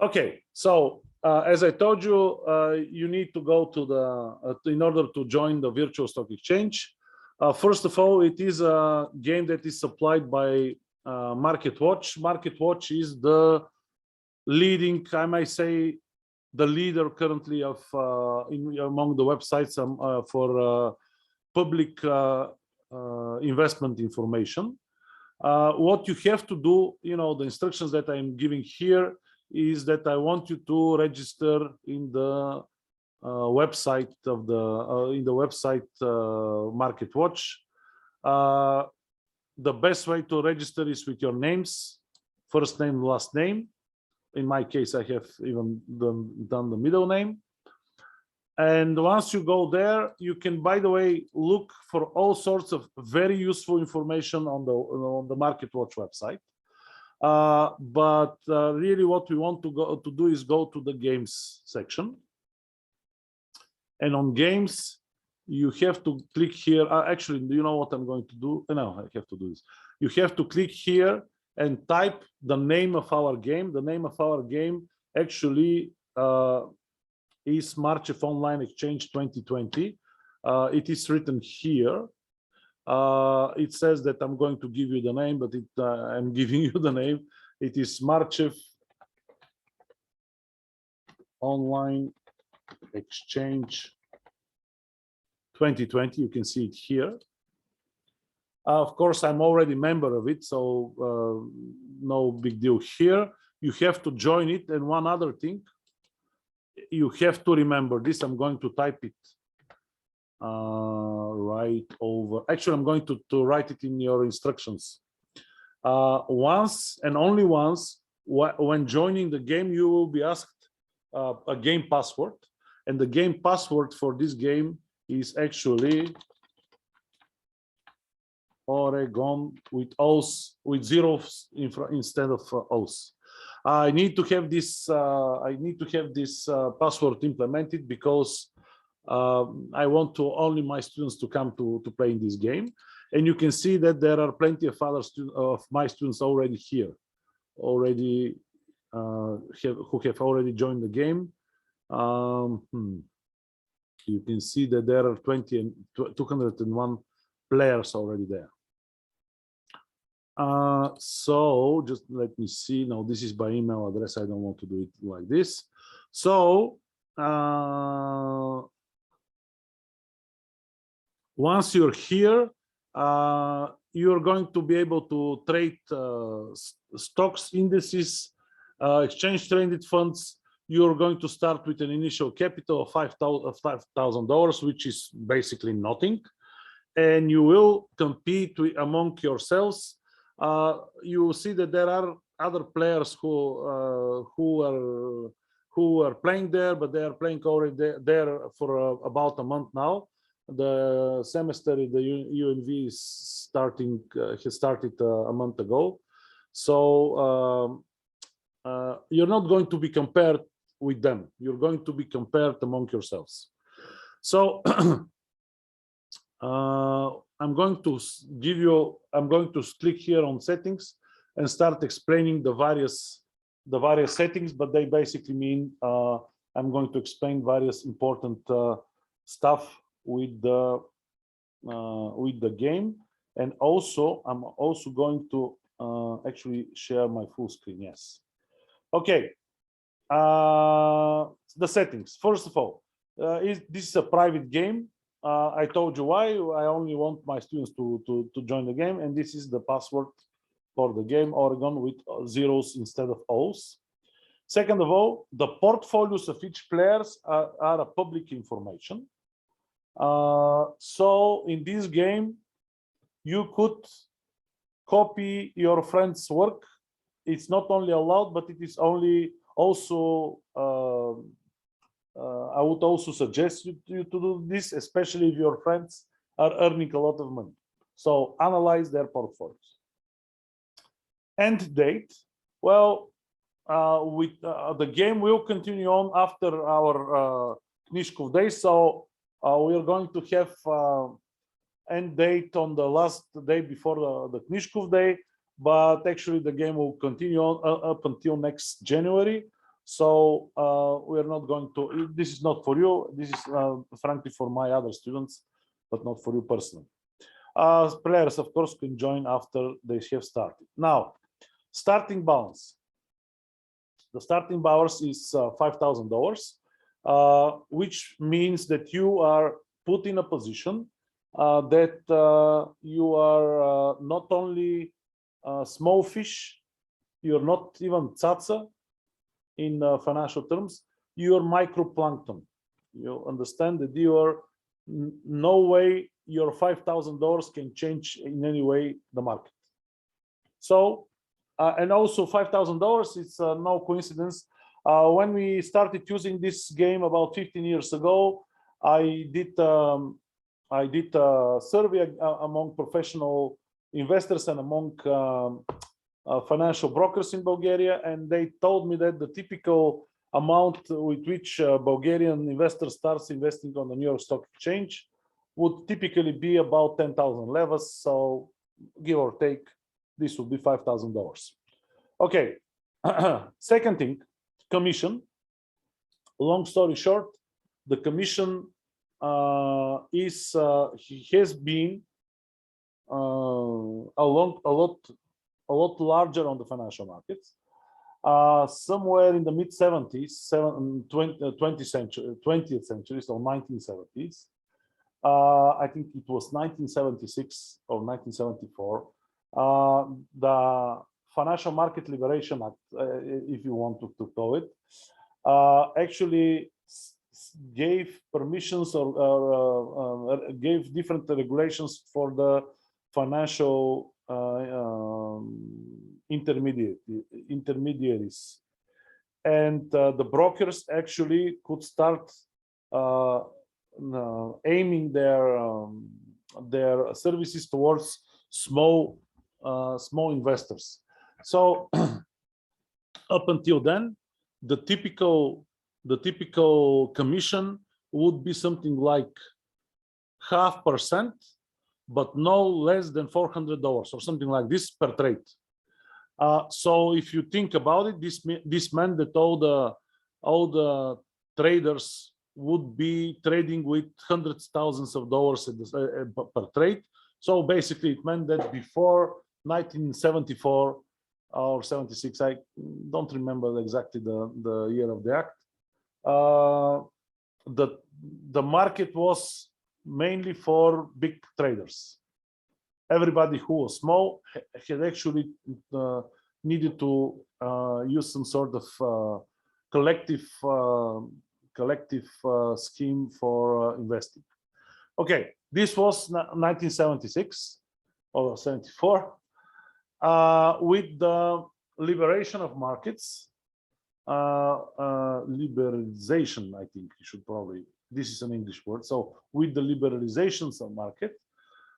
Okay, so as I told you, you need to go to the in order to join the virtual stock exchange. First of all, it is a game that is supplied by MarketWatch. MarketWatch is the leading, I might say, the leader currently of among the websites for public investment information. What you have to do, the instructions that I'm giving here is that I want you to register in the website of MarketWatch. The best way to register is with your names, first name, last name. In my case, I have even done the middle name. And once you go there, you can, by the way, look for all sorts of very useful information on the MarketWatch website. But really what we want to do is go to the games section. And on games, you have to click here. Actually, do you know what I'm going to do? No, I have to do this. You have to click here and type the name of our game. The name of our game actually is Marchev Online Exchange 2020. It is written here. It says that I'm going to give you the name, but I'm giving you the name. It is Marchev Online Exchange 2020. You can see it here. Of course, I'm already a member of it, so no big deal here. You have to join it. And one other thing, you have to remember this. I'm going to type it right over. Actually, I'm going to write it in your instructions. Once and only once, when joining the game, you will be asked a game password. And the game password for this game is actually Oregon with O's, with zeros instead of O's. I need to have this. Password implemented because I want only my students to come to play in this game. And you can see that there are plenty of other my students already here, who have already joined the game. You can see that there are 201 players already there. So just let me see. Now this is by email address. I don't want to do it like this. So once you're here, you're going to be able to trade stocks, indices, exchange traded funds. You're going to start with an initial capital of $5,000, which is basically nothing. And you will compete among yourselves. You will see that there are other players who are playing there, but they are playing already there for about a month now. The semester in the UNV is has started a month ago. So you're not going to be compared with them. You're going to be compared among yourselves. So I'm going to click here on settings and start explaining the various settings, but they basically mean I'm going to explain various important stuff with the game. And also I'm also going to actually share my full screen. Yes. Okay. The settings. First of all, this is a private game. I told you why. I only want my students to join the game, and this is the password for the game, Oregon, with zeros instead of O's. Second of all, the portfolios of each players are a public information. So in this game, you could copy your friend's work. It's not only allowed, but it is also I would also suggest you to do this, especially if your friends are earning a lot of money. So analyze their portfolios. End date. Well, the game will continue on after our Knishkov day. So we are going to have end date on the last day before the Knishkov day, but actually the game will continue on up until next January. So we are not going to, this is not for you. This is frankly for my other students, but not for you personally. Players, of course, can join after they have started. Now, starting balance. The starting balance is $5,000, which means that you are put in a position that you are not only small fish, you're not even tsatsa in financial terms, you're microplankton. You understand that you are no way your $5,000 can change in any way the market. So, and also $5,000 is no coincidence. When we started using this game about 15 years ago, I did a survey among professional investors and among financial brokers in Bulgaria, and they told me that the typical amount with which Bulgarian investor starts investing on the New York Stock Exchange would typically be about 10,000 levas. So give or take, this would be $5,000. Okay. Second thing, commission. Long story short, the commission has been a lot larger on the financial markets. Somewhere in the mid 70s, 20th century, so 1970s. I think it was 1976 or 1974. The Financial Market Liberation Act, if you want to call it, actually gave permissions or gave different regulations for the financial intermediaries, and the brokers actually could start aiming their services towards small investors. So up until then, the typical commission would be something like 0.5%, but no less than $400 or something like this per trade. So if you think about it, this meant that all the traders would be trading with hundreds of thousands of dollars per trade. So basically, it meant that before 1974 or 76, I don't remember exactly the year of the act, the market was mainly for big traders. Everybody who was small had actually needed to use some sort of collective scheme for investing. Okay, this was 1976 or 74. With the liberation of markets, liberalization, I think you should probably, this is an English word. So with the liberalizations of market,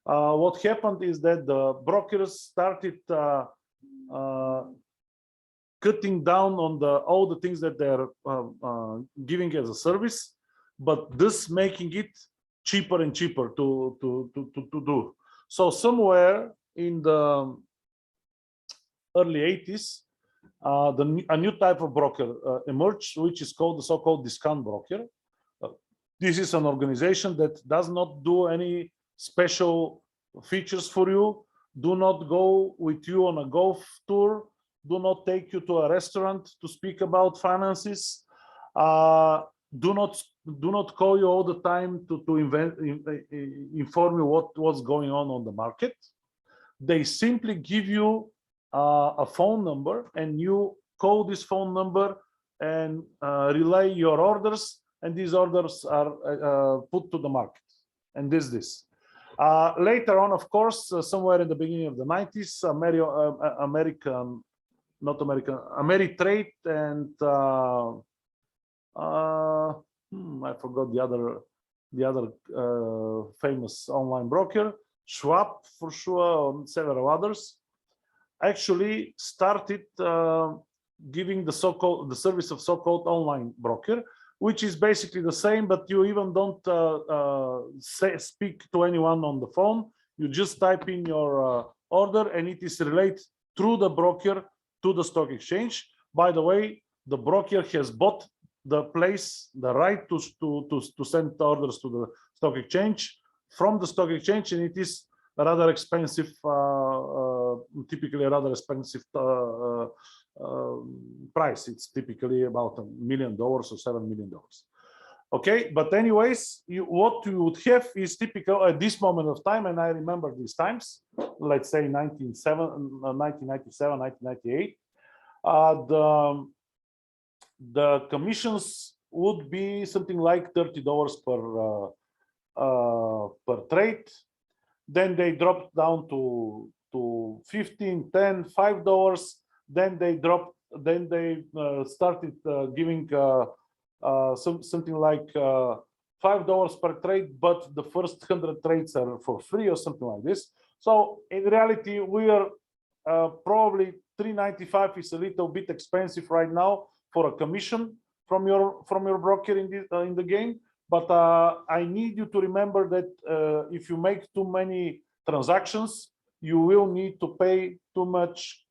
what happened is that the brokers started cutting down on all the things that they're giving as a service, but this making it cheaper and cheaper to do. So somewhere in the early 80s, a new type of broker emerged, which is called the so-called discount broker. This is an organization that does not do any special features for you, do not go with you on a golf tour, do not take you to a restaurant to speak about finances, do not call you all the time to inform you what's going on the market. They simply give you a phone number, and you call this phone number and relay your orders, and these orders are put to the market. And this. Later on, of course, somewhere in the beginning of the 90s, Ameritrade and I forgot the other famous online broker, Schwab for sure, and several others, actually started giving the service of so-called online broker, which is basically the same, but you even don't speak to anyone on the phone. You just type in your order, and it is relayed through the broker to the stock exchange. By the way, the broker has bought the place, the right to send orders to the stock exchange from the stock exchange, and it is a rather expensive, typically a rather expensive price. It's typically about $1 million or $7 million. Okay, but anyways, what you would have is typical at this moment of time, and I remember these times, let's say 1997, 1998, the commissions would be something like $30 per trade. Then they dropped down to $15, $10, $5. Then they dropped. Then they started giving something like $5 per trade, but the first 100 trades are for free or something like this. So in reality, we are probably $3.95 is a little bit expensive right now for a commission from your broker in the game. But I need you to remember that if you make too many transactions, you will need to pay too much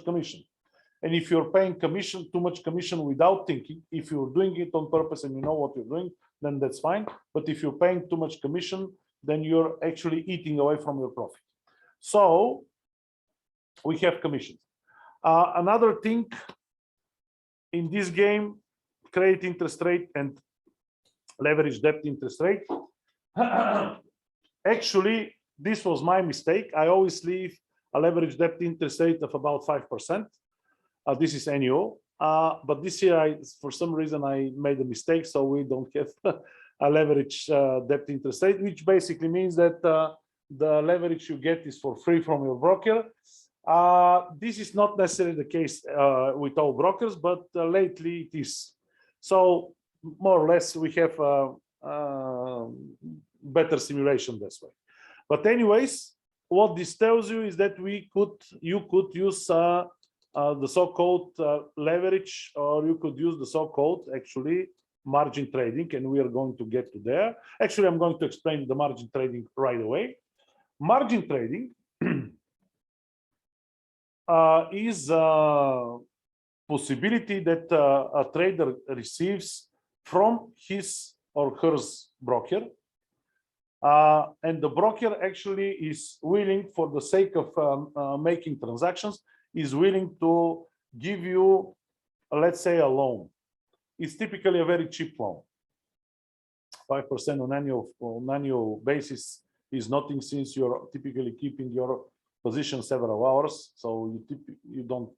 commission. And if you're paying too much commission without thinking, if you're doing it on purpose and you know what you're doing, then that's fine. But if you're paying too much commission, then you're actually eating away from your profit. So we have commissions. Another thing in this game, credit interest rate and leverage debt interest rate. Actually, this was my mistake. I always leave a leverage debt interest rate of about 5%. This is annual, but this year, for some reason, I made a mistake, so we don't have a leverage debt interest rate, which basically means that the leverage you get is for free from your broker. This is not necessarily the case with all brokers, but lately it is. So more or less, we have better simulation this way. But anyways, what this tells you is that you could use the so-called leverage, or you could use the so-called actually margin trading, and we are going to get to there. Actually, I'm going to explain the margin trading right away. Margin trading is a possibility that a trader receives from his or her broker, and the broker actually is willing, for the sake of making transactions, is willing to give you, let's say, a loan. It's typically a very cheap loan. 5% on annual basis is nothing, since you're typically keeping your position several hours, so you don't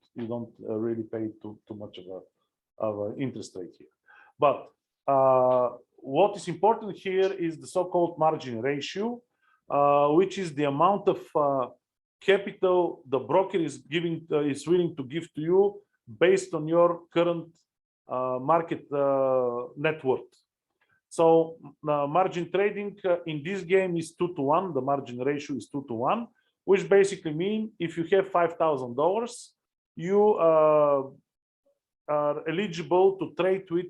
really pay too much of an interest rate here. But what is important here is the so-called margin ratio, which is the amount of capital the broker is willing to give to you based on your current market net worth. So margin trading in this game is 2-to-1. The margin ratio is 2-to-1, which basically means if you have $5,000, you are eligible to trade with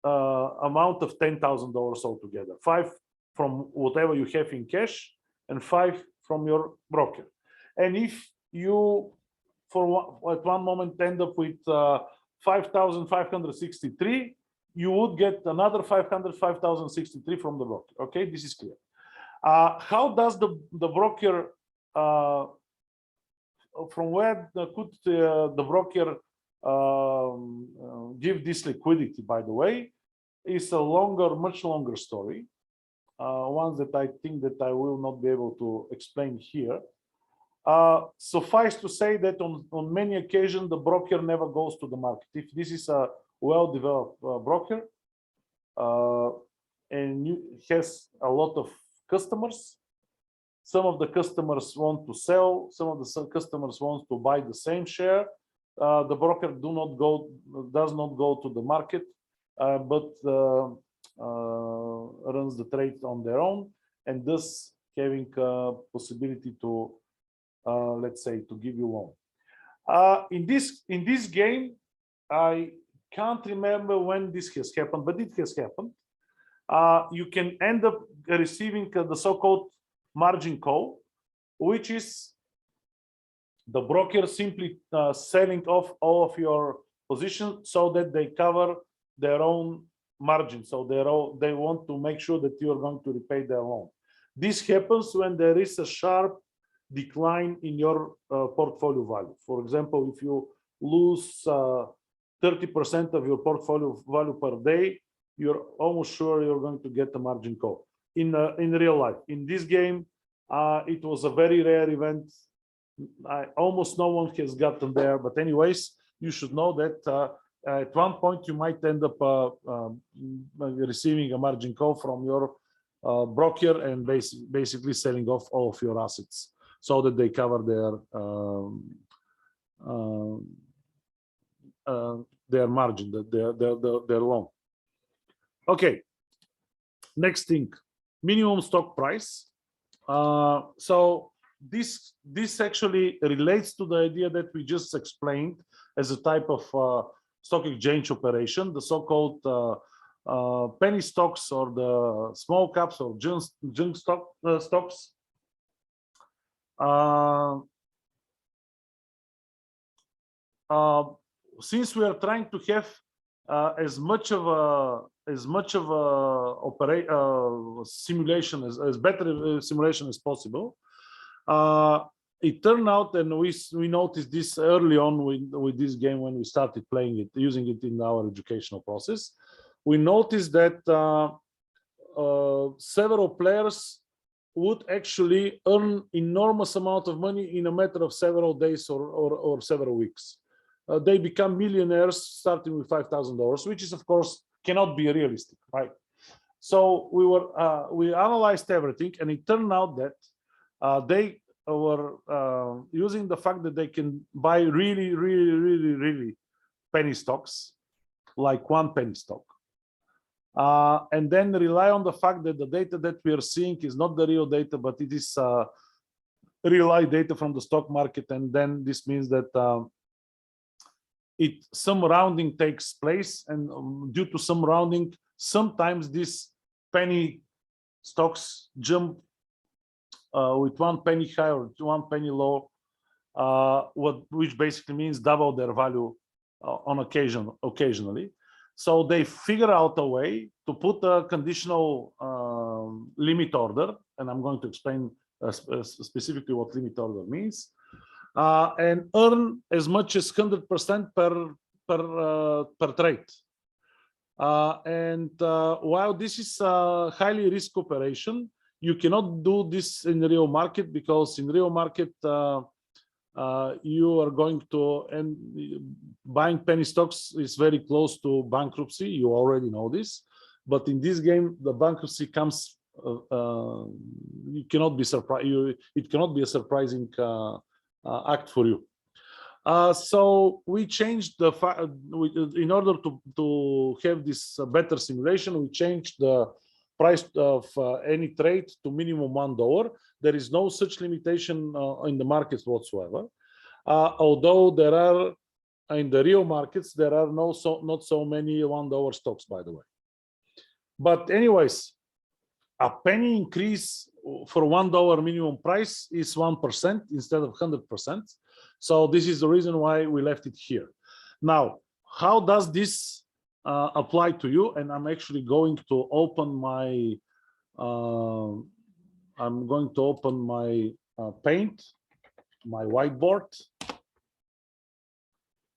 amount of $10,000 altogether. 5 from whatever you have in cash and 5 from your broker. And if you at one moment end up with 5,563, you would get another 5,063 from the broker. Okay, this is clear. How does the broker, from where could the broker give this liquidity? By the way, is a much longer story, one that I think that I will not be able to explain here. Suffice to say that on many occasions the broker never goes to the market. If this is a well-developed broker and has a lot of customers, some of the customers want to sell, some of the customers want to buy the same share. The broker does not go to the market, but runs the trade on their own, and thus having a possibility to, let's say, to give you loan. In this game, I can't remember when this has happened, but it has happened. You can end up receiving the so-called margin call, which is the broker simply selling off all of your positions so that they cover their own margin. So they want to make sure that you are going to repay their loan. This happens when there is a sharp decline in your portfolio value. For example, if you lose 30% of your portfolio value per day, you're almost sure you're going to get a margin call. In real life, in this game, it was a very rare event. Almost no one has gotten there. But anyways, you should know that at one point you might end up receiving a margin call from your broker and basically selling off all of your assets so that they cover their margin, their loan. Okay. Next thing, minimum stock price. So this actually relates to the idea that we just explained as a type of stock exchange operation, the so-called penny stocks or the small caps or junk stocks. Since we are trying to have as much of a simulation as better simulation as possible, it turned out, and we noticed this early on with this game when we started playing it, using it in our educational process. We noticed that several players would actually earn enormous amount of money in a matter of several days or several weeks. They become millionaires starting with $5,000, which is, of course, cannot be realistic, right? So we analyzed everything, and it turned out that they were using the fact that they can buy really penny stocks, like one penny stock, and then rely on the fact that the data that we are seeing is not the real data, but it is real life data from the stock market. And then this means that some rounding takes place, and due to some rounding, sometimes these penny stocks jump with 1 penny high or 1 penny low, which basically means double their value on occasionally. So they figure out a way to put a conditional limit order, and I'm going to explain specifically what limit order means, and earn as much as 100% per trade. And while this is a highly risk operation, you cannot do this in the real market, because in real market you are going to, and buying penny stocks is very close to bankruptcy. You already know this, but in this game the bankruptcy comes. You cannot be surprised. It cannot be a surprising act for you. So we changed the in order to have this better simulation, we changed the price of any trade to minimum $1. There is no such limitation in the markets whatsoever. Although there are in the real markets, there are not so many $1 stocks, by the way. But anyways, a penny increase for $1 minimum price is 1% instead of 100%. So this is the reason why we left it here. Now, how does this apply to you? And I'm actually going to open my Paint, my whiteboard.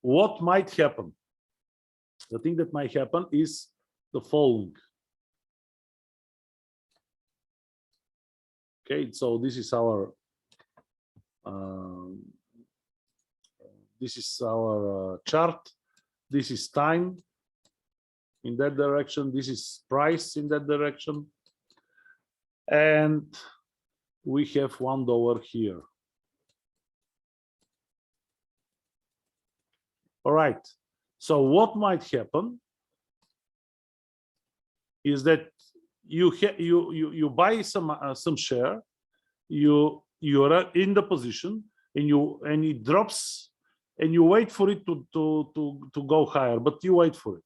What might happen? The thing that might happen is the following. Okay, so this is our chart. This is time in that direction. This is price in that direction, and we have $1 here. All right. So what might happen is that you buy some share, you are in the position, and it drops, and you wait for it to go higher, but you wait for it,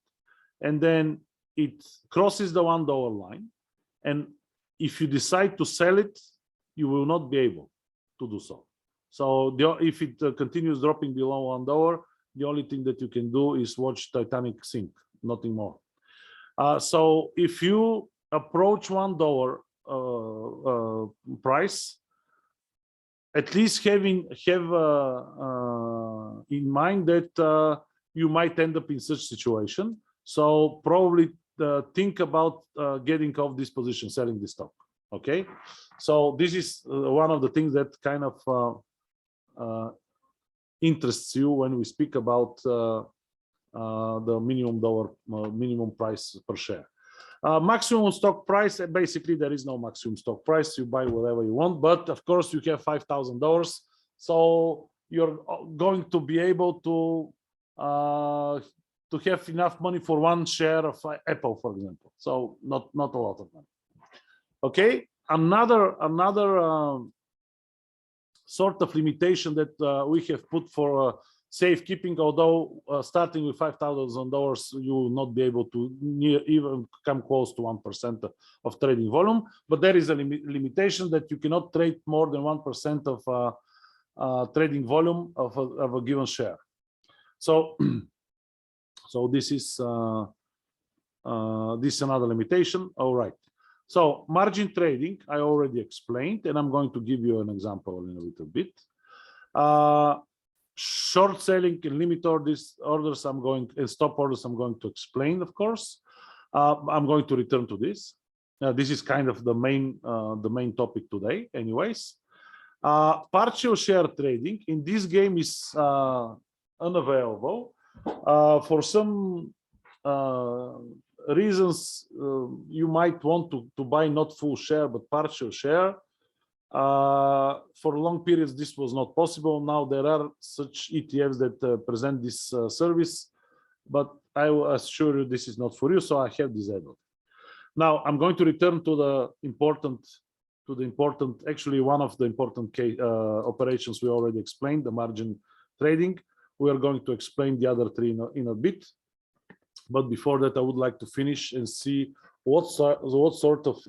and then it crosses the $1 line, and if you decide to sell it, you will not be able to do so. So if it continues dropping below $1, the only thing that you can do is watch Titanic sink, nothing more. So if you approach $1 price, at least have in mind that you might end up in such situation. So probably think about getting off this position, selling the stock. Okay, so this is one of the things that kind of interests you when we speak about the minimum price per share. Maximum stock price, basically there is no maximum stock price. You buy whatever you want, but of course you have $5,000, so you're going to be able to have enough money for one share of Apple, for example. So not a lot of money. Okay, another sort of limitation that we have put for safekeeping, although starting with $5,000, you will not be able to even come close to 1% of trading volume. But there is a limitation that you cannot trade more than 1% of trading volume of a given share. So, so this is another limitation. All right. So margin trading, I already explained, and I'm going to give you an example in a little bit. Short selling and limit orders, and stop orders, I'm going to explain, of course. I'm going to return to this. This is kind of the main topic today, anyways. Partial share trading in this game is unavailable for some reasons. You might want to buy not full share but partial share. For long periods this was not possible. Now there are such ETFs that present this service, but I will assure you this is not for you, so I have disabled. Now I'm going to return to the important, actually one of the important operations we already explained, the margin trading. We are going to explain the other three in a bit. But before that, I would like to finish and see what sort of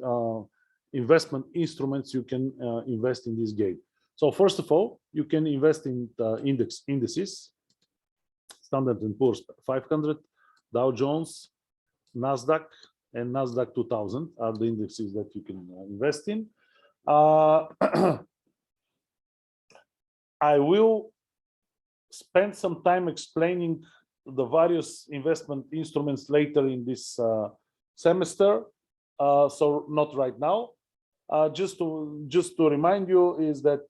investment instruments you can invest in this game. So first of all, you can invest in indices, Standard & Poor's 500, Dow Jones, NASDAQ, and NASDAQ 2000 are the indexes that you can invest in. I will spend some time explaining the various investment instruments later in this semester, so not right now. Just to remind you is that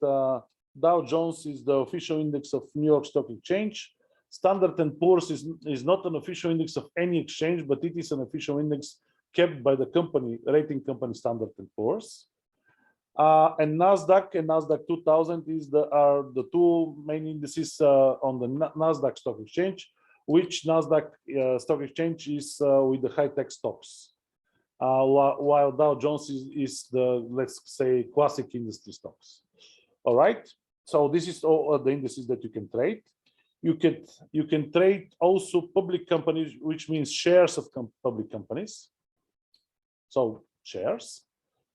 Dow Jones is the official index of New York Stock Exchange. Standard & Poor's is not an official index of any exchange, but it is an official index kept by the company, rating company Standard & Poor's. And NASDAQ and NASDAQ 2000 are the two main indices on the NASDAQ Stock Exchange, which NASDAQ Stock Exchange is with the high-tech stocks, while Dow Jones is the, let's say, classic industry stocks. All right, so this is all the indices that you can trade. You can trade also public companies, which means shares of public companies. So shares.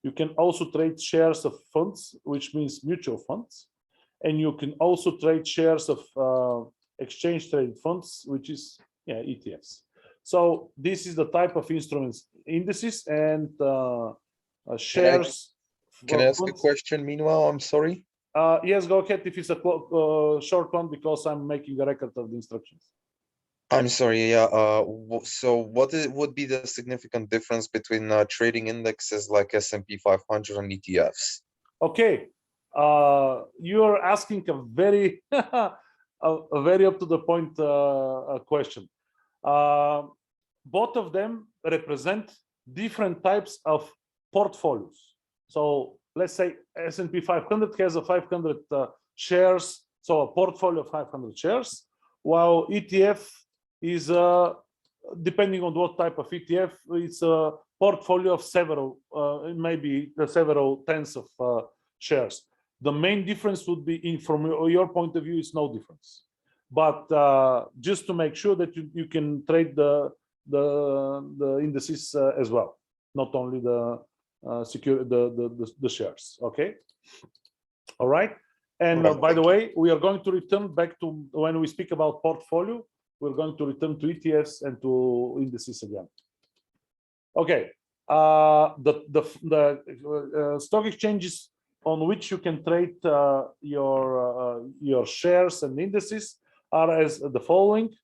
You can also trade shares of funds, which means mutual funds, and you can also trade shares of exchange traded funds, which is ETFs. So this is the type of instruments, indices and shares. Can I ask a question meanwhile? I'm sorry. Yes, go ahead if it's a short one, because I'm making a record of the instructions. I'm sorry, yeah. So what would be the significant difference between trading indexes like S&P 500 and ETFs? Okay, you're asking a very a very up to the point question. Both of them represent different types of portfolios. So let's say S&P 500 has a 500 shares, so a portfolio of 500 shares, while ETF is depending on what type of ETF, it's a portfolio of several, maybe several tens of shares. The main difference would be, from your point of view, it's no difference. But just to make sure that you can trade the indices as well, not only the shares. Okay. All right. And Right, by the thank you. way, we are going to return back to when we speak about portfolio, we're going to return to ETFs and to indices again. Okay, the stock exchanges on which you can trade your shares and indices are as the following.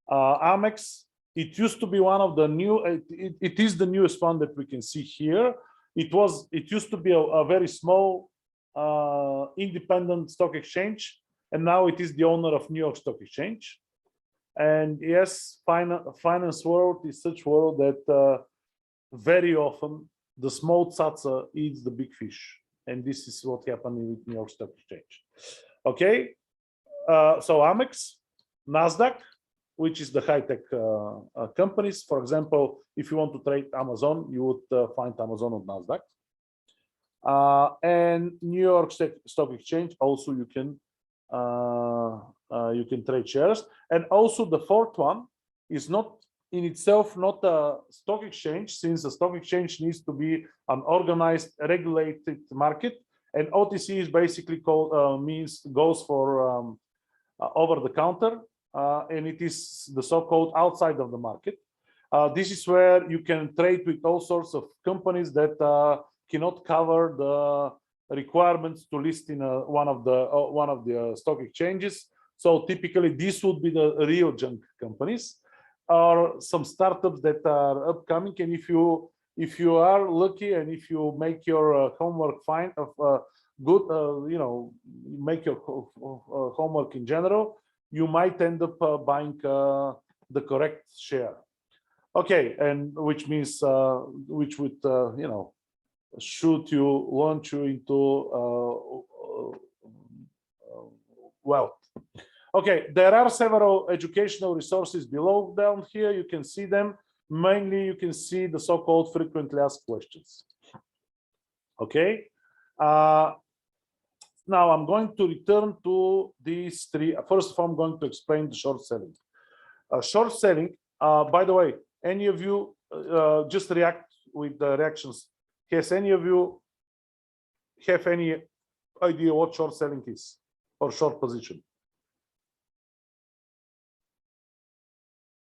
Amex, it used to be one of the new, it is the newest one that we can see here. It used to be a very small independent stock exchange, and now it is the owner of New York Stock Exchange. And yes, finance world is such world that very often the small tzatza eats the big fish, and this is what happened with New York Stock Exchange. Okay, so Amex, Nasdaq, which is the high-tech companies. For example, if you want to trade Amazon, you would find Amazon on Nasdaq. And New York Stock Exchange, also you can trade shares. And also the fourth one is not in itself not a stock exchange, since a stock exchange needs to be an organized, regulated market. And OTC is basically called goes for over the counter, and it is the so-called outside of the market. This is where you can trade with all sorts of companies that cannot cover the requirements to list in one of the stock exchanges. So typically, this would be the real junk companies, or some startups that are upcoming. And if you are lucky and if you make your homework fine of good, make your homework in general, you might end up buying the correct share. Okay, and which means which would should you launch you into wealth. Okay, there are several educational resources below down here. You can see them. Mainly, you can see the so-called frequently asked questions. Okay. Now I'm going to return to these three. First of all, I'm going to explain the short selling. Short selling, by the way, any of you just react with the reactions. Has any of you have any idea what short selling is or short position?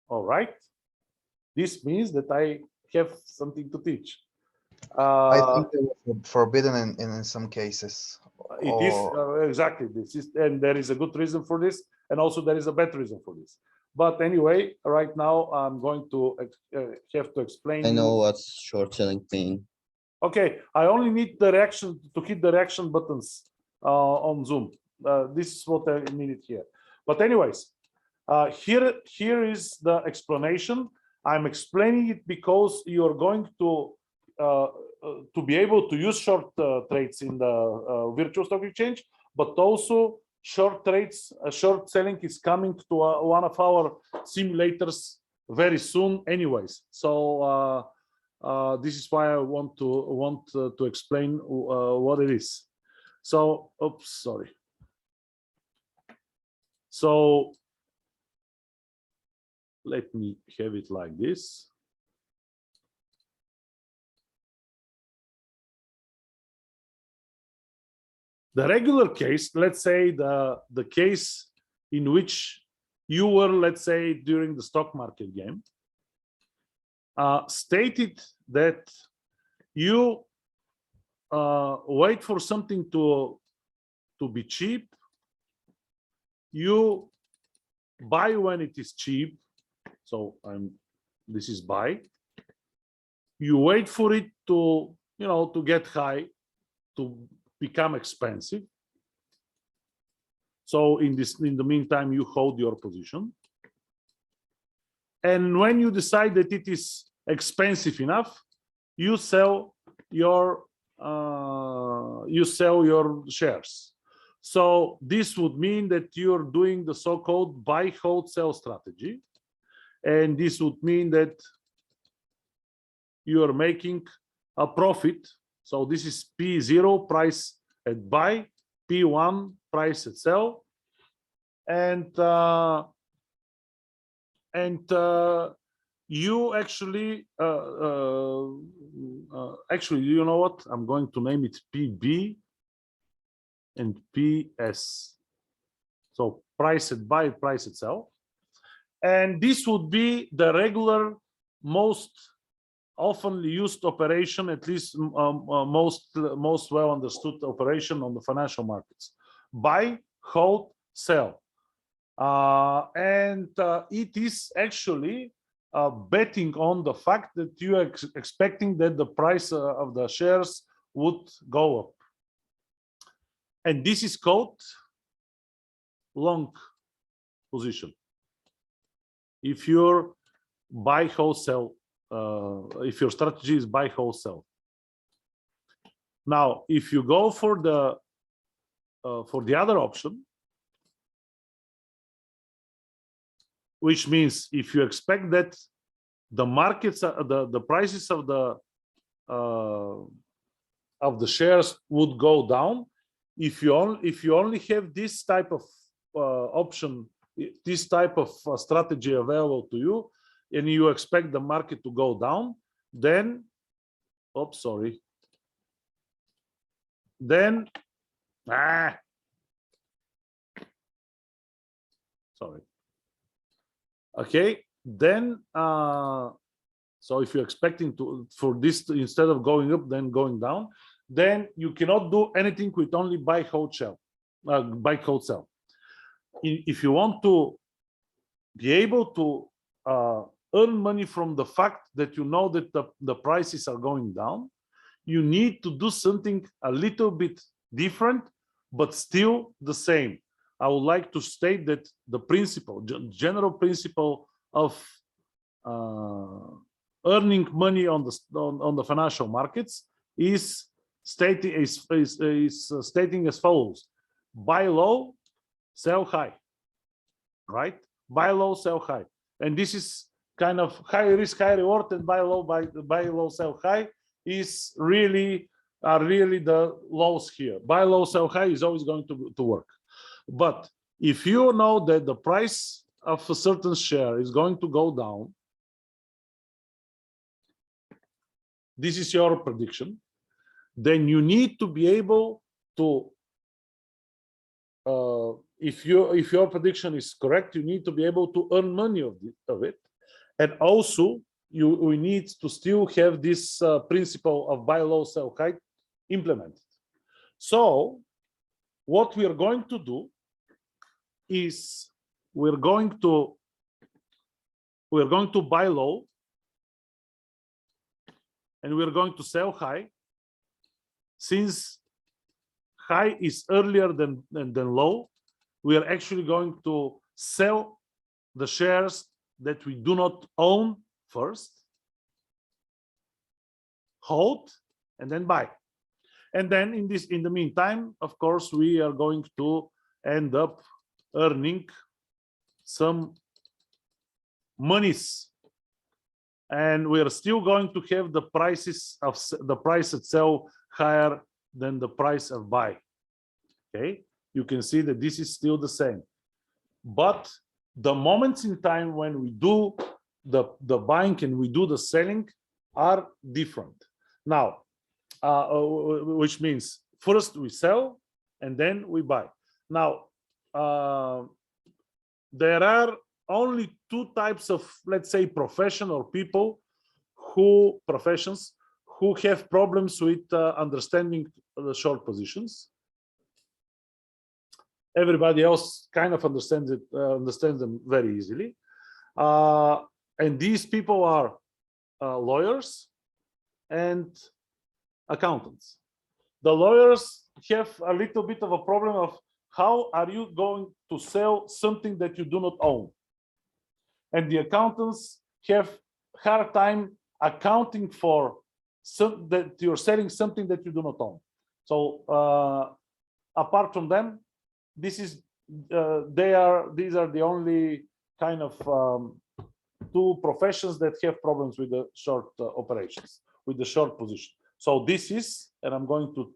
All right. This means that I have something to teach. I think they were forbidden in some cases. It is exactly this is, and there is a good reason for this, and also there is a bad reason for this. But anyway, right now I'm going to have to explain. I know what's short selling mean. Okay, I only need the reaction to hit the reaction buttons on Zoom. This is what I needed here. But anyways, here is the explanation. I'm explaining it because you're going to be able to use short trades in the virtual stock exchange, but also short trades, short selling is coming to one of our simulators very soon anyways. So this is why I want to explain what it is. So, oops, sorry. So let me have it like this. The regular case, let's say the case in which you were, let's say, during the stock market game, stated that you wait for something to be cheap, you buy when it is cheap. So this is buy. You wait for it to to get high, to become expensive. So in the meantime, you hold your position. And when you decide that it is expensive enough, you sell your shares. So this would mean that you're doing the so-called buy, hold, sell strategy. And this would mean that you are making a profit. So this is P0, price at buy, P1, price at sell. And you actually, actually, you know what? I'm going to name it PB. and PS. So price it buy, price it sell. And this would be the regular, most often used operation, at least most well understood operation on the financial markets. Buy, hold, sell. It is actually betting on the fact that you are expecting that the price of the shares would go up. And this is called long position. If your buy, hold, sell, if your strategy is buy, hold, sell. Now, if you go for the other option, which means if you expect that the markets, the prices of the shares would go down, if you only have this type of option, this type of strategy available to you, and you expect the market to go down, then, okay, then so if you're expecting for this instead of going up then going down, then you cannot do anything with only buy, hold, sell. If you want to be able to earn money from the fact that you know that the prices are going down, you need to do something a little bit different, but still the same. I would like to state that the principle, general principle of earning money on the financial markets is stating as follows: buy low, sell high, right? Buy low, sell high, and this is kind of high risk, high reward. And buy low, sell high is really the lows here. Buy low, sell high is always going to work. But if you know that the price of a certain share is going to go down, this is your prediction, then you need to be able to, if your prediction is correct, you need to be able to earn money of it. And also, we need to still have this principle of buy low, sell high implemented. So what we are going to do is we're going to buy low and we're going to sell high. Since high is earlier than low, we are actually going to sell the shares that we do not own first, hold, and then buy. And then in the meantime, of course, we are going to end up earning some monies, and we are still going to have the prices of the price at sell higher than the price of buy. Okay, you can see that this is still the same, but the moments in time when we do the buying and we do the selling are different now, which means first we sell and then we buy. Now there are only two types of, let's say, profession or people professions who have problems with understanding the short positions. Everybody else kind of understands them very easily, and these people are lawyers and accountants. The lawyers have a little bit of a problem of how are you going to sell something that you do not own, and the accountants have hard time accounting for that you're selling something that you do not own. So apart from them, these are the only kind of two professions that have problems with the short operations, with the short position. So this is, and I'm going to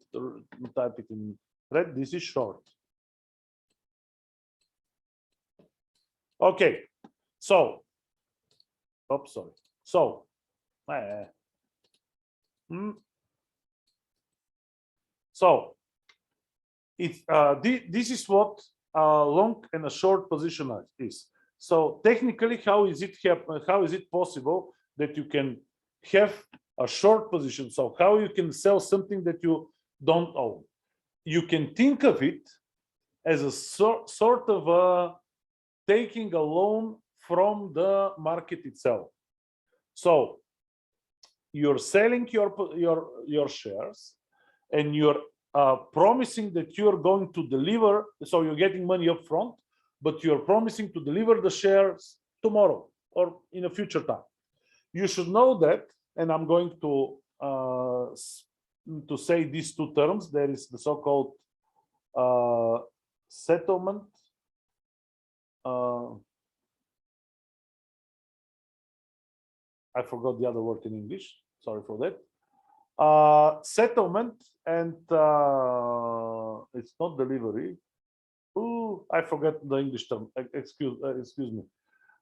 type it in red, this is short. Okay, so, so this is what a long and a short position is. So technically, how is it possible that you can have a short position? So how you can sell something that you don't own? You can think of it as a sort of a taking a loan from the market itself. So you're selling your shares, and you're promising that you're going to deliver. So you're getting money up front, but you're promising to deliver the shares tomorrow or in a future time. You should know that, and I'm going to say these two terms. There is the so-called settlement. I forgot the other word in English. Sorry for that. Settlement, and it's not delivery. Ooh, I forgot the English term. Excuse me.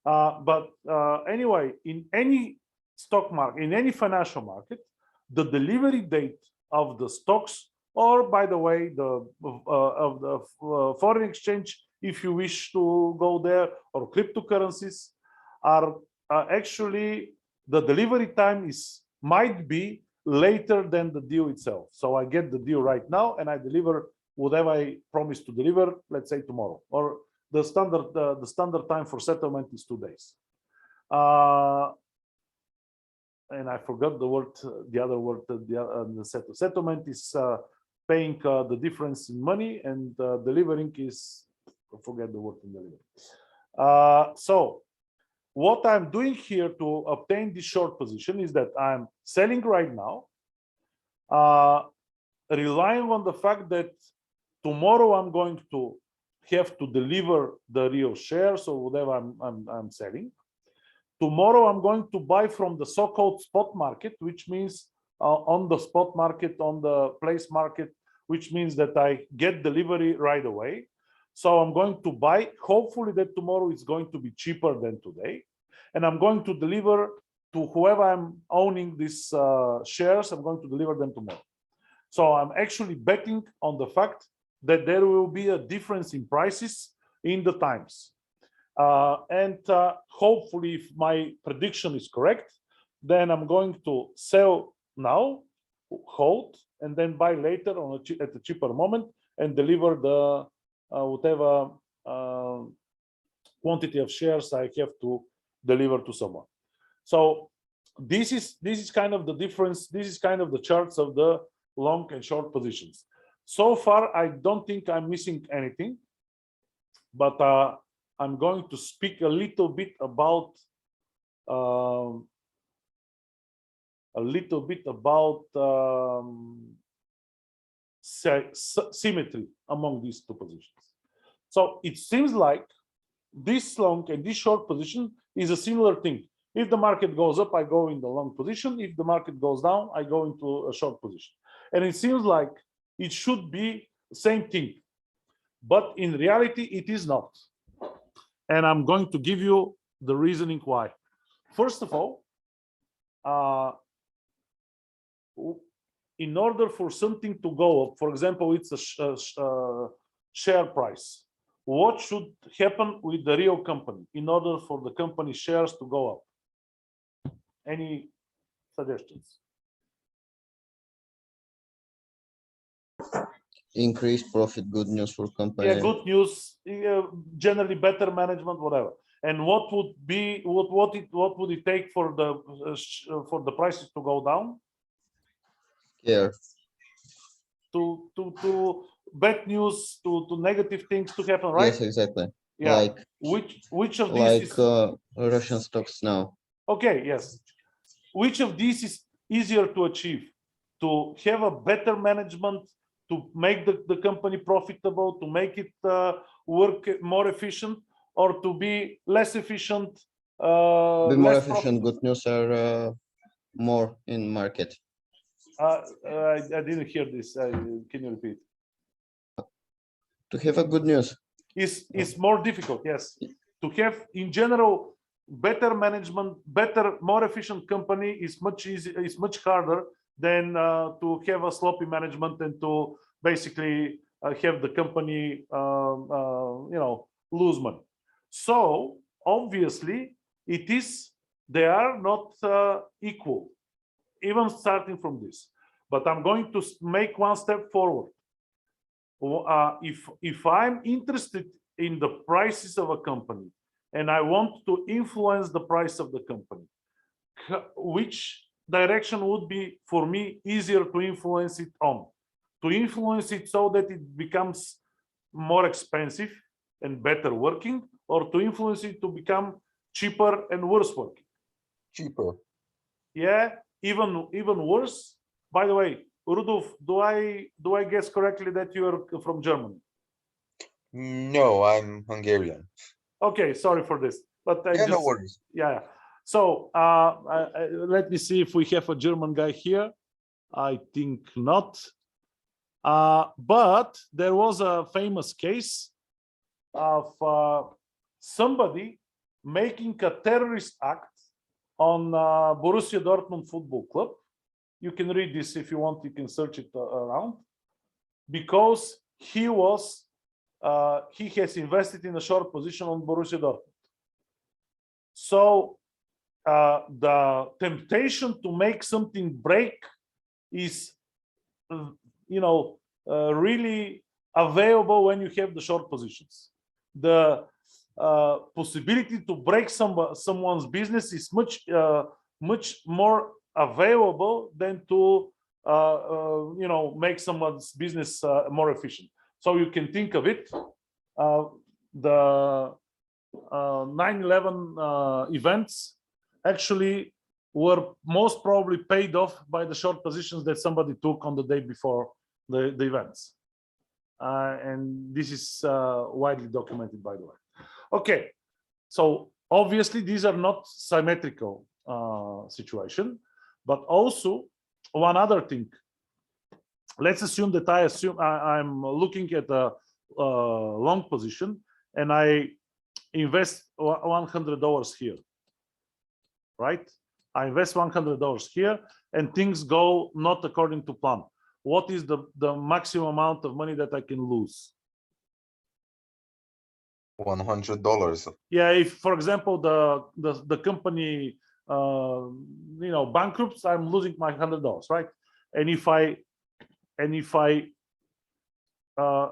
But anyway, in any stock market, in any financial market, the delivery date of the stocks, or by the way, the of the foreign exchange, if you wish to go there, or cryptocurrencies, are actually the delivery time might be later than the deal itself. So I get the deal right now, and I deliver whatever I promised to deliver, let's say tomorrow, or the standard time for settlement is 2 days. And I forgot the word, the other word, the settlement is paying the difference in money, and delivering is, I forget the word in delivery. So what I'm doing here to obtain this short position is that I'm selling right now, relying on the fact that tomorrow I'm going to have to deliver the real shares or whatever I'm selling. Tomorrow I'm going to buy from the so-called spot market, which means on the spot market, on the place market, which means that I get delivery right away. So I'm going to buy, hopefully that tomorrow is going to be cheaper than today. And I'm going to deliver to whoever I'm owning these shares, I'm going to deliver them tomorrow. So I'm actually betting on the fact that there will be a difference in prices in the times. And hopefully, if my prediction is correct, then I'm going to sell now, hold, and then buy later at a cheaper moment and deliver the whatever quantity of shares I have to deliver to someone. So this is kind of the difference. This is kind of the charts of the long and short positions. So far, I don't think I'm missing anything, but I'm going to speak a little bit about symmetry among these two positions. So it seems like this long and this short position is a similar thing. If the market goes up, I go in the long position. If the market goes down, I go into a short position. And it seems like it should be the same thing, but in reality, it is not. And I'm going to give you the reasoning why. First of all, in order for something to go up, for example, it's a share price. What should happen with the real company in order for the company shares to go up? Any suggestions? Increased profit, good news for company. Yeah, good news, generally better management, whatever. And what would be what would it take for the prices to go down? Here, To bad news, to negative things to happen, right? yes, exactly. Yeah. Like Which of these is Russian stocks now. okay? Yes. Which of these is easier to achieve? To have a better management, to make the company profitable, to make it work more efficient, or to be less efficient? Be more less efficient, good news are more in market. I didn't hear this. Can you repeat? To have a good news. Is more difficult, yes. To have, in general, better management, better, more efficient company is much easier, is much harder than to have a sloppy management and to basically have the company, lose money. So obviously, they are not equal, even starting from this. But I'm going to make one step forward. If I'm interested in the prices of a company and I want to influence the price of the company, which direction would be for me easier to influence it on? To influence it so that it becomes more expensive and better working, or to influence it to become cheaper and worse working? Cheaper. Yeah, even worse. By the way, Rudolf, do I guess correctly that you are from Germany? No, I'm Hungarian. Okay, sorry for this, but I Yeah, no just, worries. yeah. So let me see if we have a German guy here. I think not. But there was a famous case of somebody making a terrorist act on Borussia Dortmund Football Club. You can read this if you want. You can search it around, because he has invested in a short position on Borussia Dortmund. So the temptation to make something break is, really available when you have the short positions. The possibility to break someone's business is much more available than to make someone's business more efficient. So you can think of it. The 9/11 events actually were most probably paid off by the short positions that somebody took on the day before the events. And this is widely documented, by the way. Okay, so obviously these are not symmetrical situation, but also one other thing. Let's assume that I'm looking at a long position and I invest $100 here, right? I invest $100 here and things go not according to plan. What is the maximum amount of money that I can lose? $100. Yeah, if for example the company bankrupts, I'm losing my $100, right? And if I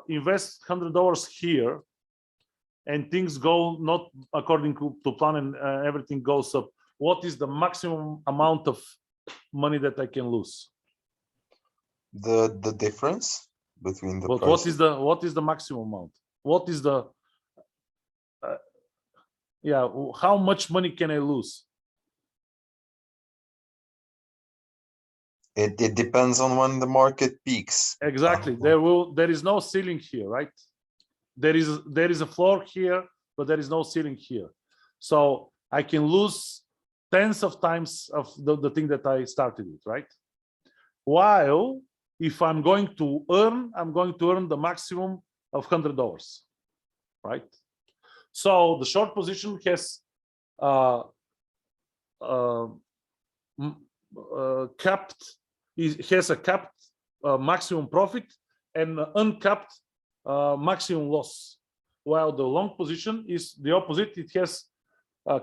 invest $100 here and things go not according to plan and everything goes up, what is the maximum amount of money that I can lose? The difference between the But prices. what is the maximum amount? What is the how much money can I lose? It depends on when the market peaks. Exactly. There is no ceiling here, right? There is a floor here, but there is no ceiling here. So I can lose tens of times of the thing that I started with, right? While if I'm going to earn the maximum of $100, right? So the short position has has a capped maximum profit and uncapped maximum loss, while the long position is the opposite. It has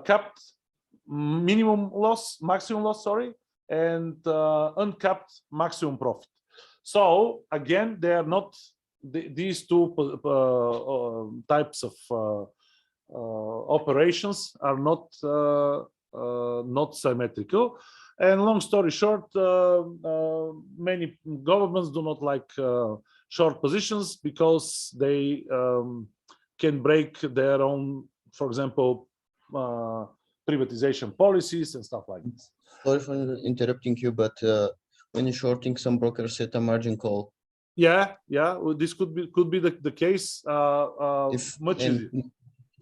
capped maximum loss, and uncapped maximum profit. So again, they are not these two types of operations are not symmetrical. And long story short, many governments do not like short positions because they can break their own, for example, privatization policies and stuff like this. Sorry for interrupting you, but when you're shorting, some brokers set a margin call. Yeah, well, this could be the case. Much easier.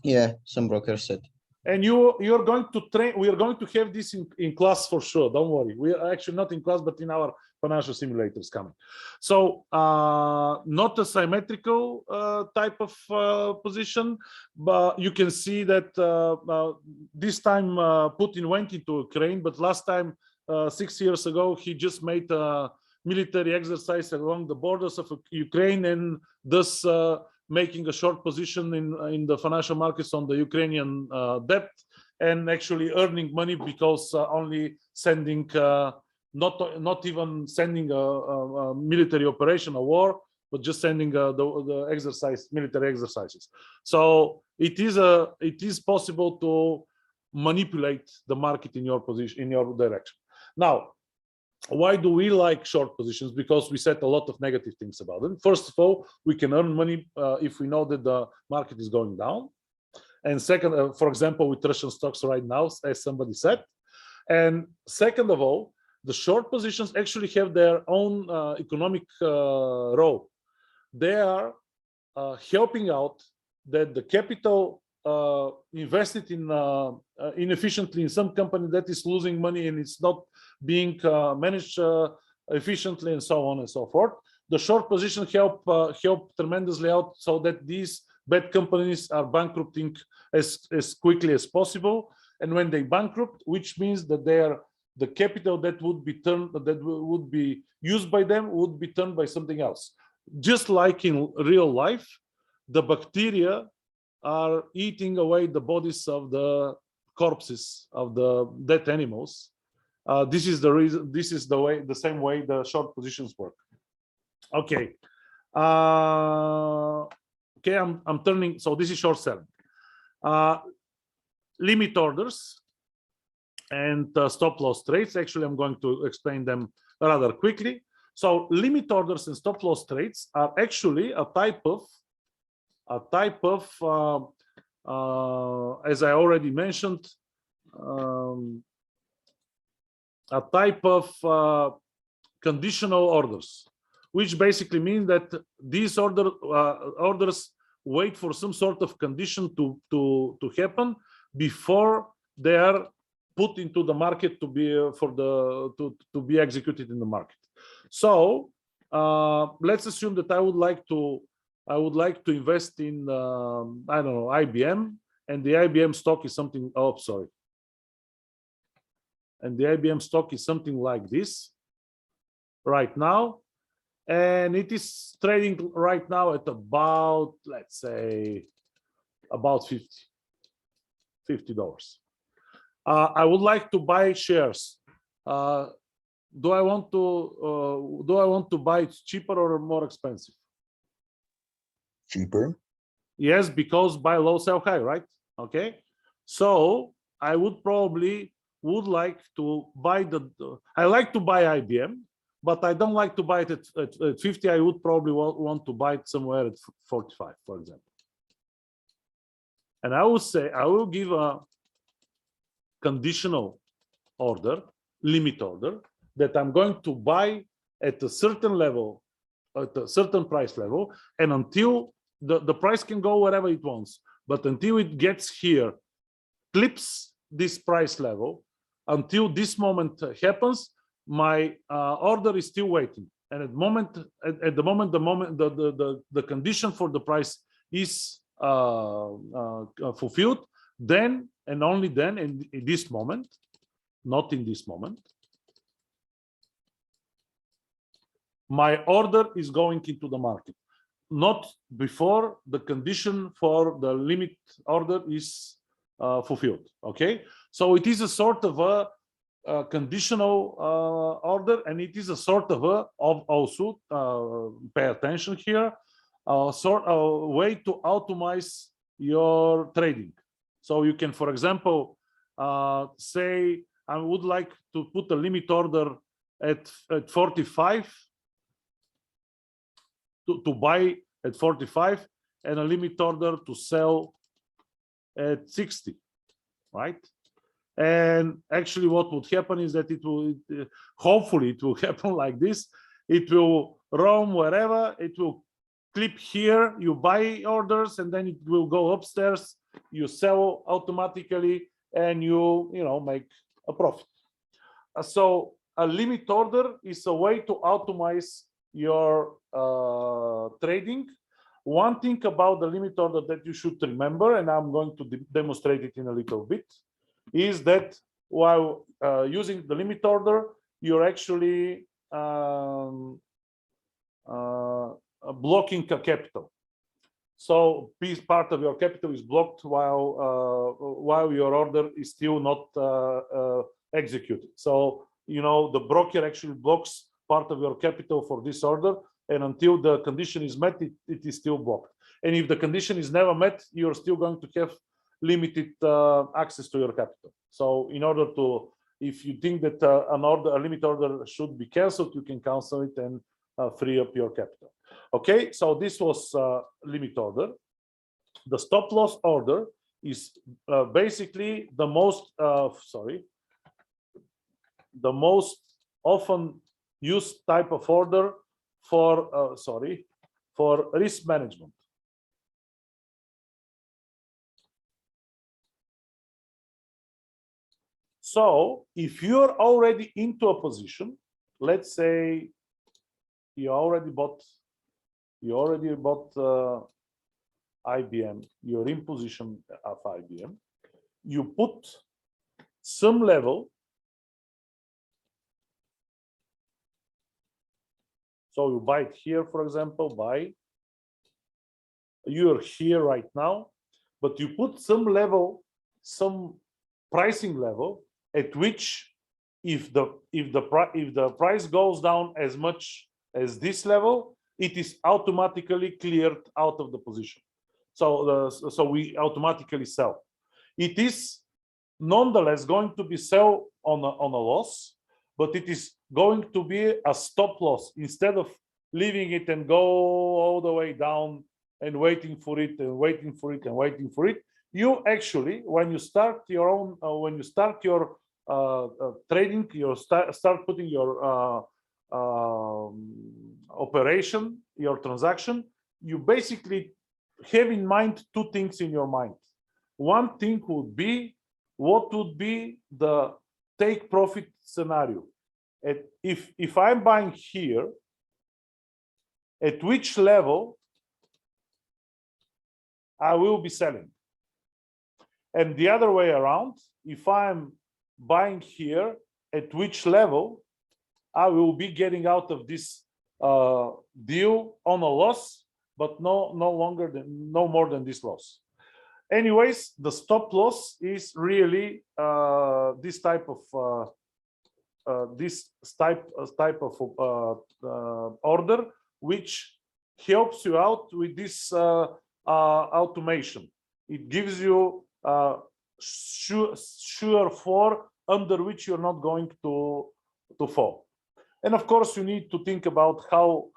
Yeah, some brokers set. And you're going to train. We are going to have this in class for sure. Don't worry. We are actually not in class, but in our financial simulators coming. So not a symmetrical type of position, but you can see that this time Putin went into Ukraine, but last time 6 years ago he just made a military exercise along the borders of Ukraine, and thus making a short position in the financial markets on the Ukrainian debt, and actually earning money because only sending, not even sending a military operation, a war, but just sending the exercise, military exercises. So it is possible to manipulate the market in your position, in your direction. Now, why do we like short positions? Because we said a lot of negative things about them. First of all, we can earn money if we know that the market is going down. And second, for example, with Russian stocks right now, as somebody said. And second of all, the short positions actually have their own economic role. They are helping out that the capital invested in inefficiently in some company that is losing money and it's not being managed efficiently, and so on and so forth. The short position help tremendously out so that these bad companies are bankrupting as quickly as possible. And when they bankrupt, which means that the capital that would be would be used by them would be turned by something else. Just like in real life, the bacteria are eating away the bodies of the corpses of the dead animals. This is the reason. This is the same way the short positions work. Okay. Okay, I'm turning. So this is short selling. Limit orders and stop loss trades. Actually, I'm going to explain them rather quickly. So limit orders and stop loss trades are actually a type of as I already mentioned, a type of conditional orders, which basically means that these orders wait for some sort of condition to happen before they are put into the market to be to be executed in the market. So let's assume that I would like to invest in I don't know, IBM, and the IBM stock is something. Oh, sorry. And the IBM stock is something like this right now, and it is trading right now at about, let's say, about $50. I would like to buy shares. Do I want to buy it cheaper or more expensive? Cheaper. Yes, because buy low, sell high, right? Okay. So I would like to buy I like to buy IBM, but I don't like to buy it at 50. I would probably want to buy it somewhere at 45, for example. And I would say I will give a conditional order, limit order, that I'm going to buy at a certain level, at a certain price level, and until the price can go wherever it wants, but until it gets here, clips this price level, until this moment happens, my order is still waiting. And at the moment the condition for the price is fulfilled, then and only then, in this moment, not in this moment, my order is going into the market, not before the condition for the limit order is fulfilled. Okay, so it is a sort of a conditional order, and it is a sort of also pay attention here, sort of way to automate your trading. So you can, for example, say I would like to put a limit order at 45 to buy at 45, and a limit order to sell at 60, right? And actually what would happen is that it will, hopefully it will happen like this. It will roam wherever, it will clip here, you buy orders, and then it will go upstairs, you sell automatically, and you make a profit. So a limit order is a way to automate your trading. One thing about the limit order that you should remember, and I'm going to demonstrate it in a little bit, is that while using the limit order, you're actually blocking a capital. So piece part of your capital is blocked while your order is still not executed. So the broker actually blocks part of your capital for this order, and until the condition is met, it is still blocked. And if the condition is never met, you're still going to have limited access to your capital. So in order to, if you think that a limit order should be canceled, you can cancel it and free up your capital. Okay, so this was limit order. The stop loss order is basically the most often used type of order for risk management. So if you're already into a position, let's say you already bought IBM, you're in position of IBM, you put some level. So you buy it here, for example, you're here right now, but you put some level, some pricing level at which if the price goes down as much as this level, it is automatically cleared out of the position. So we automatically sell. It is nonetheless going to be sell on a loss, but it is going to be a stop loss instead of leaving it and go all the way down and waiting for it and waiting for it and waiting for it. You actually, when you start your own, when you start your trading, you start putting your operation, your transaction, you basically have in mind two things in your mind. One thing would be, what would be the take profit scenario? If I'm buying here, at which level I will be selling? And the other way around, if I'm buying here, at which level I will be getting out of this deal on a loss, but no more than this loss. Anyways, the stop loss is really this type of order, which helps you out with this automation. It gives you sure for under which you're not going to fall. And of course, you need to think about how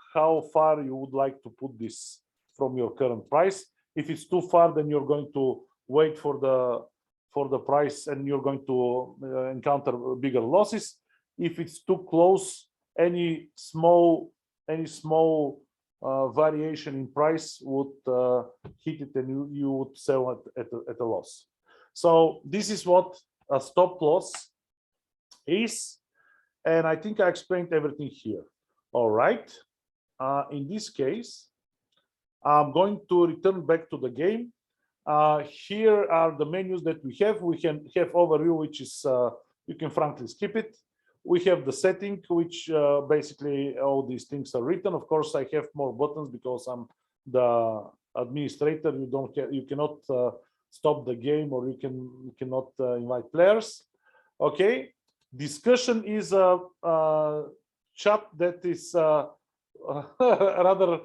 far you would like to put this from your current price. If it's too far, then you're going to wait for the price and you're going to encounter bigger losses. If it's too close, any small variation in price would hit it, and you would sell at a loss. So this is what a stop loss is, and I think I explained everything here. All right. In this case, I'm going to return back to the game. Here are the menus that we have. We can have overview, which is you can frankly skip it. We have the setting, which basically all these things are written. Of course, I have more buttons because I'm the administrator. You cannot stop the game, or you cannot invite players. Okay. Discussion is a chat that is rather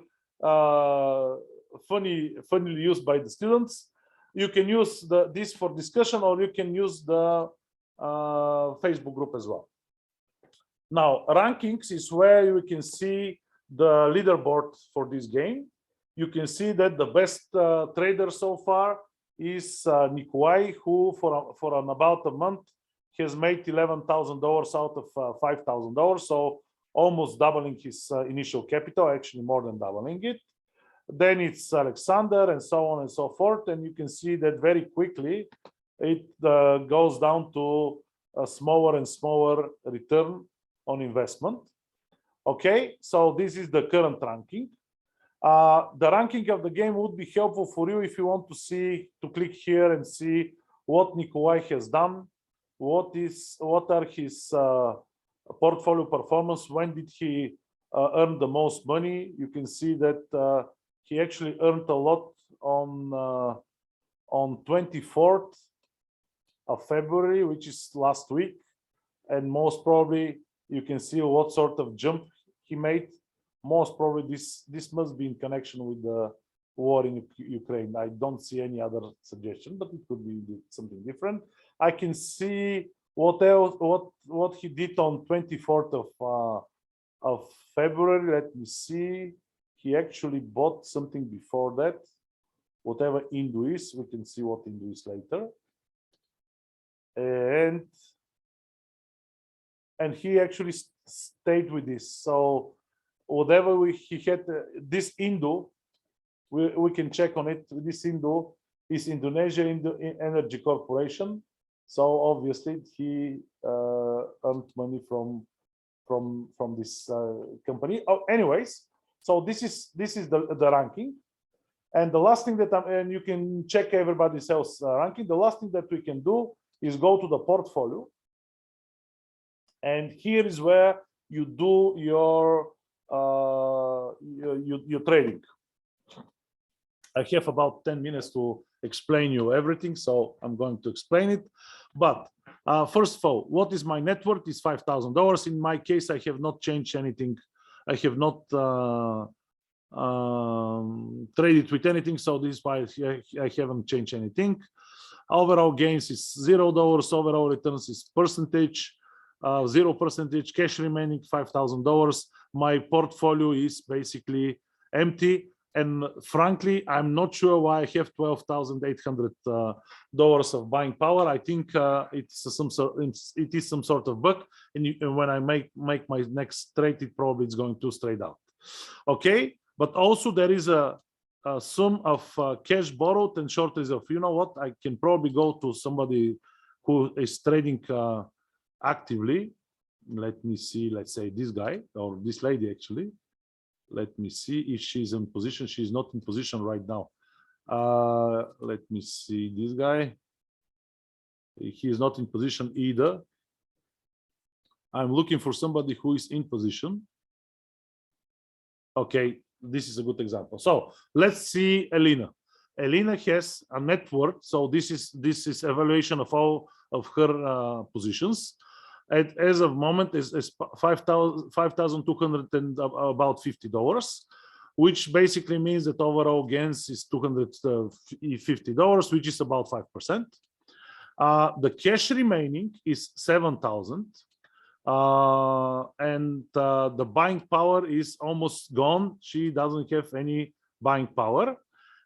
funnily used by the students. You can use this for discussion, or you can use the Facebook group as well. Now, rankings is where you can see the leaderboard for this game. You can see that the best trader so far is Nikolai, who for about a month has made $11,000 out of $5,000, so almost doubling his initial capital, actually more than doubling it. Then it's Alexander, and so on and so forth. And you can see that very quickly it goes down to a smaller and smaller return on investment. Okay, so this is the current ranking. The ranking of the game would be helpful for you if you want to click here and see what Nikolai has done, what are his portfolio performance. When did he earn the most money? You can see that he actually earned a lot on 24th of February, which is last week, and most probably you can see what sort of jump he made. Most probably this must be in connection with the war in Ukraine. I don't see any other suggestion, but it could be something different. I can see what else, what he did on 24th of February. Let me see. He actually bought something before that. Whatever Indu is, we can see what Indu is later. And he actually stayed with this. So whatever he had, this Indu, we can check on it. This Indu is Indonesia Energy Corporation. So obviously he earned money from this company. Oh, anyways, so this is the ranking. And the last thing that and you can check everybody else ranking. The last thing that we can do is go to the portfolio. And here is where you do your trading. I have about 10 minutes to explain you everything, so I'm going to explain it. But first of all, what is my net worth? Is $5,000. In my case, I have not changed anything. I have not traded with anything, so this is why I haven't changed anything. Overall gains is $0. Overall returns is percentage. 0% cash remaining, $5,000. My portfolio is basically empty, and frankly, I'm not sure why I have $12,800 of buying power. I think it is some sort of bug, and when I make my next trade, it probably is going to straight out. Okay, but also there is a sum of cash borrowed and short reserve. You know what? I can probably go to somebody who is trading actively. Let me see, let's say this guy or this lady actually. Let me see if she's in position. She's not in position right now. Let me see this guy. He is not in position either. I'm looking for somebody who is in position. Okay, this is a good example. So let's see Elena. Elena has a net worth. So this is evaluation of all of her positions. And as of moment is $5,200 and about $50, which basically means that overall gains is $250, which is about 5%. The cash remaining is $7,000, and the buying power is almost gone. She doesn't have any buying power,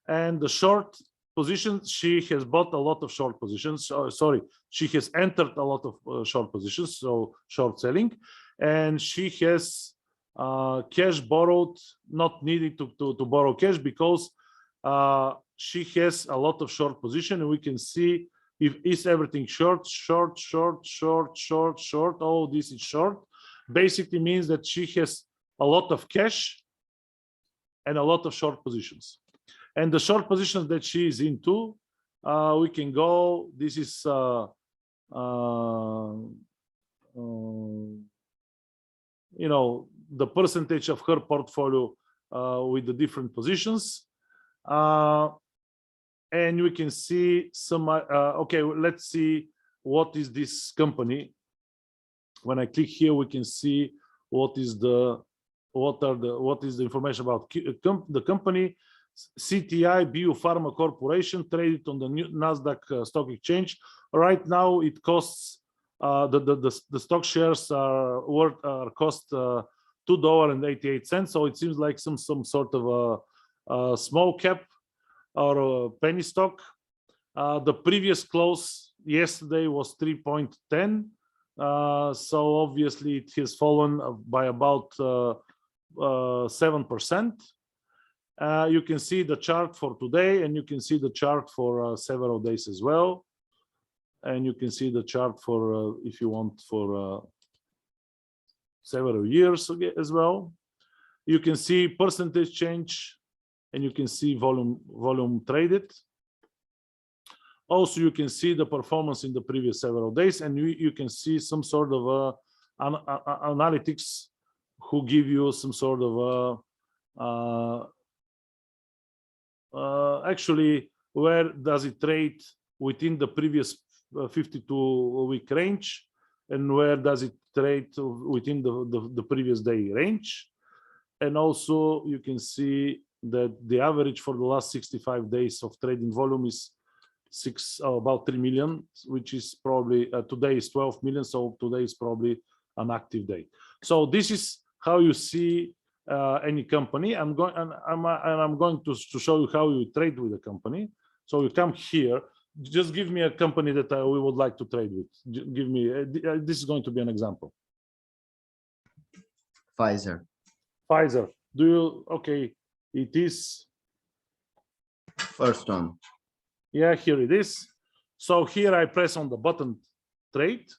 and the short positions, she has bought a lot of short positions. Sorry, she has entered a lot of short positions, so short selling, and she has cash borrowed, not needing to borrow cash because she has a lot of short position, and we can see if is everything short. Oh, this is short. Basically means that she has a lot of cash and a lot of short positions. And the short positions that she is into, we can go. This is you know, the percentage of her portfolio with the different positions, and we can see some. Okay, let's see what is this company. When I click here, we can see what is the information about the company. CTI Biopharma Corporation, traded on the Nasdaq stock exchange. Right now, it costs the stock shares are cost $2.88. So it seems like some sort of a small cap or a penny stock. The previous close yesterday was 3.10. So obviously it has fallen by about 7%. You can see the chart for today, and you can see the chart for several days as well. And you can see the chart for, if you want, for several years as well. You can see percentage change, and you can see volume traded. Also, you can see the performance in the previous several days, and you can see some sort of analytics who give you some sort of actually where does it trade within the previous 52-week range, and where does it trade within the previous day range. And also you can see that the average for the last 65 days of trading volume is about 3 million, which is probably today is 12 million. So today is probably an active day. So this is how you see any company. I'm going to show you how you trade with a company. So you come here, just give me a company that we would like to trade with. Give me, this is going to be an example. Pfizer. Pfizer, okay, it is. First one. Yeah, here it is. So here I press on the button trade.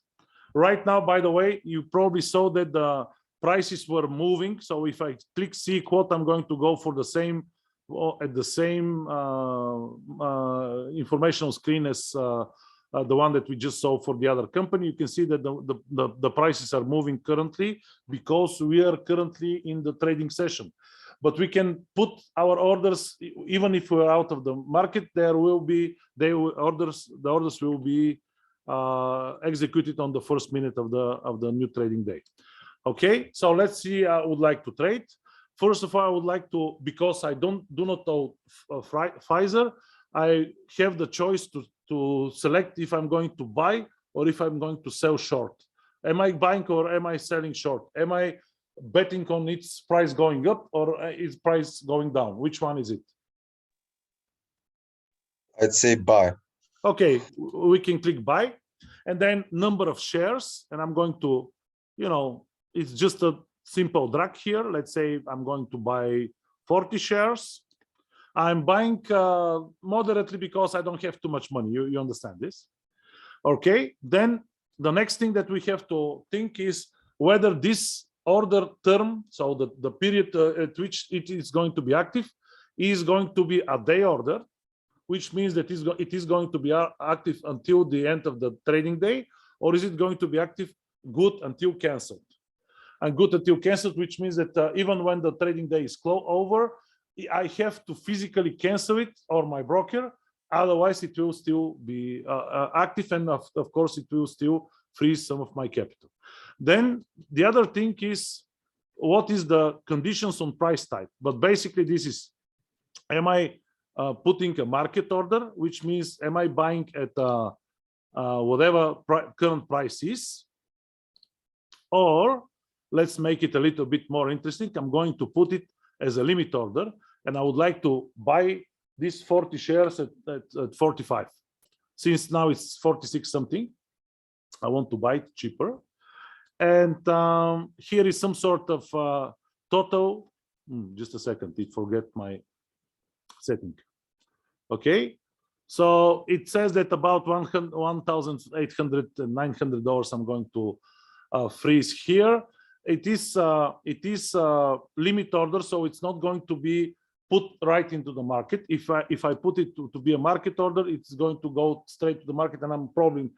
Right now, by the way, you probably saw that the prices were moving. So if I click see quote, I'm going to go for the same at the same informational screen as the one that we just saw for the other company. You can see that the prices are moving currently because we are currently in the trading session. But we can put our orders even if we're out of the market. The orders will be executed on the first minute of the new trading day. Okay, so let's see. I would like to trade. First of all, I would like to, because I do not know Pfizer, I have the choice to select if I'm going to buy or if I'm going to sell short. Am I buying or am I selling short? Am I betting on its price going up or its price going down? Which one is it? I'd say buy. Okay, we can click buy, and then number of shares, and I'm going to, it's just a simple drag here. Let's say I'm going to buy 40 shares. I'm buying moderately because I don't have too much money. You understand this? Okay, then the next thing that we have to think is whether this order term, so the period at which it is going to be active, is going to be a day order, which means that it is going to be active until the end of the trading day, or is it going to be active good until canceled? And good until canceled, which means that even when the trading day is over, I have to physically cancel it or my broker, otherwise it will still be active, and of course it will still freeze some of my capital. Then the other thing is, what is the conditions on price type? But basically this is, am I putting a market order, which means am I buying at whatever current price is, or let's make it a little bit more interesting. I'm going to put it as a limit order, and I would like to buy these 40 shares at 45. Since now it's 46 something, I want to buy it cheaper. And here is some sort of total. Just a second, I forget my setting. Okay, so it says that about $1,800 and $900 I'm going to freeze here. It is limit order, so it's not going to be put right into the market. If I put it to be a market order, it's going to go straight to the market, and I'm probably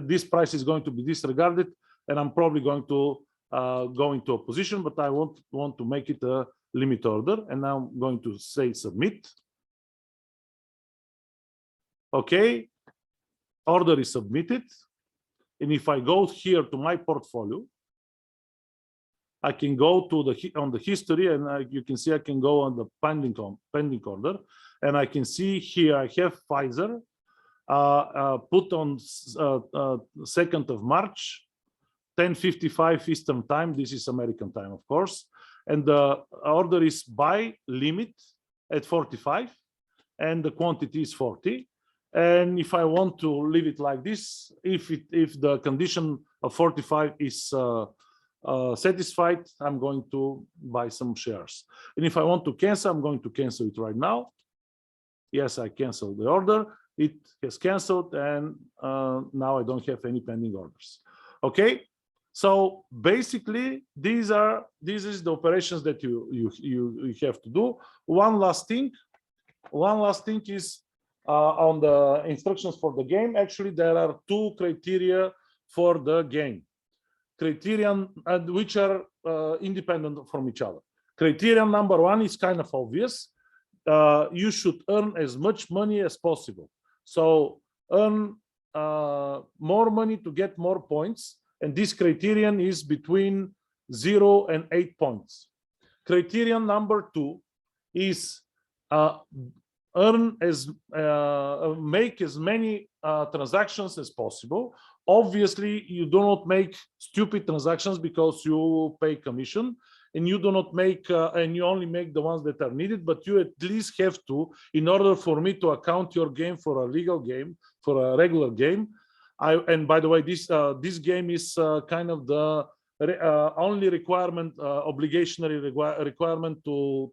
this price is going to be disregarded, and I'm probably going to go into a position. But I want to make it a limit order, and now I'm going to say submit. Okay, order is submitted. And if I go here to my portfolio, I can go to on the history, and you can see I can go on the pending order, and I can see here I have Pfizer put on 2nd of March, 10:55 Eastern time. This is American time, of course, and the order is buy limit at 45, and the quantity is 40. And if I want to leave it like this, if the condition of 45 is satisfied, I'm going to buy some shares. And if I want to cancel, I'm going to cancel it right now. Yes, I canceled the order. It has canceled, and now I don't have any pending orders. Okay, so basically this is the operations that you have to do. One last thing is on the instructions for the game. Actually, there are two criteria for the game. Criterion which are independent from each other. Criterion number one is kind of obvious. You should earn as much money as possible. So earn more money to get more points. And this criterion is between 0 and 8 points. Criterion number two is make as many transactions as possible. Obviously, you do not make stupid transactions because you pay commission, and you do not make and you only make the ones that are needed, but you at least have to, in order for me to account your game for a legal game, for a regular game. And by the way, this game is kind of the only requirement, obligationary requirement to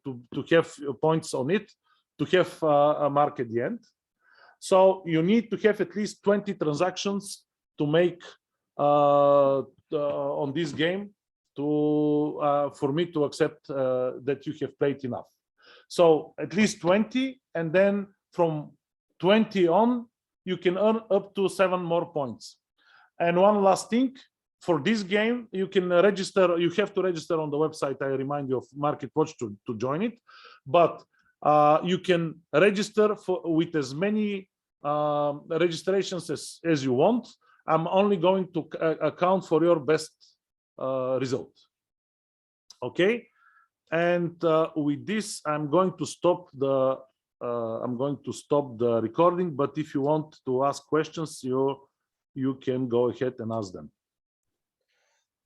have points on it, to have a mark at the end. So you need to have at least 20 transactions to make on this game for me to accept that you have played enough. So at least 20, and then from 20 on, you can earn up to 7 more points. And one last thing, for this game, you can register, you have to register on the website. I remind you of MarketWatch to join it, but you can register with as many registrations as you want. I'm only going to account for your best result. Okay, and with this, I'm going to stop the recording. But if you want to ask questions, you can go ahead and ask them.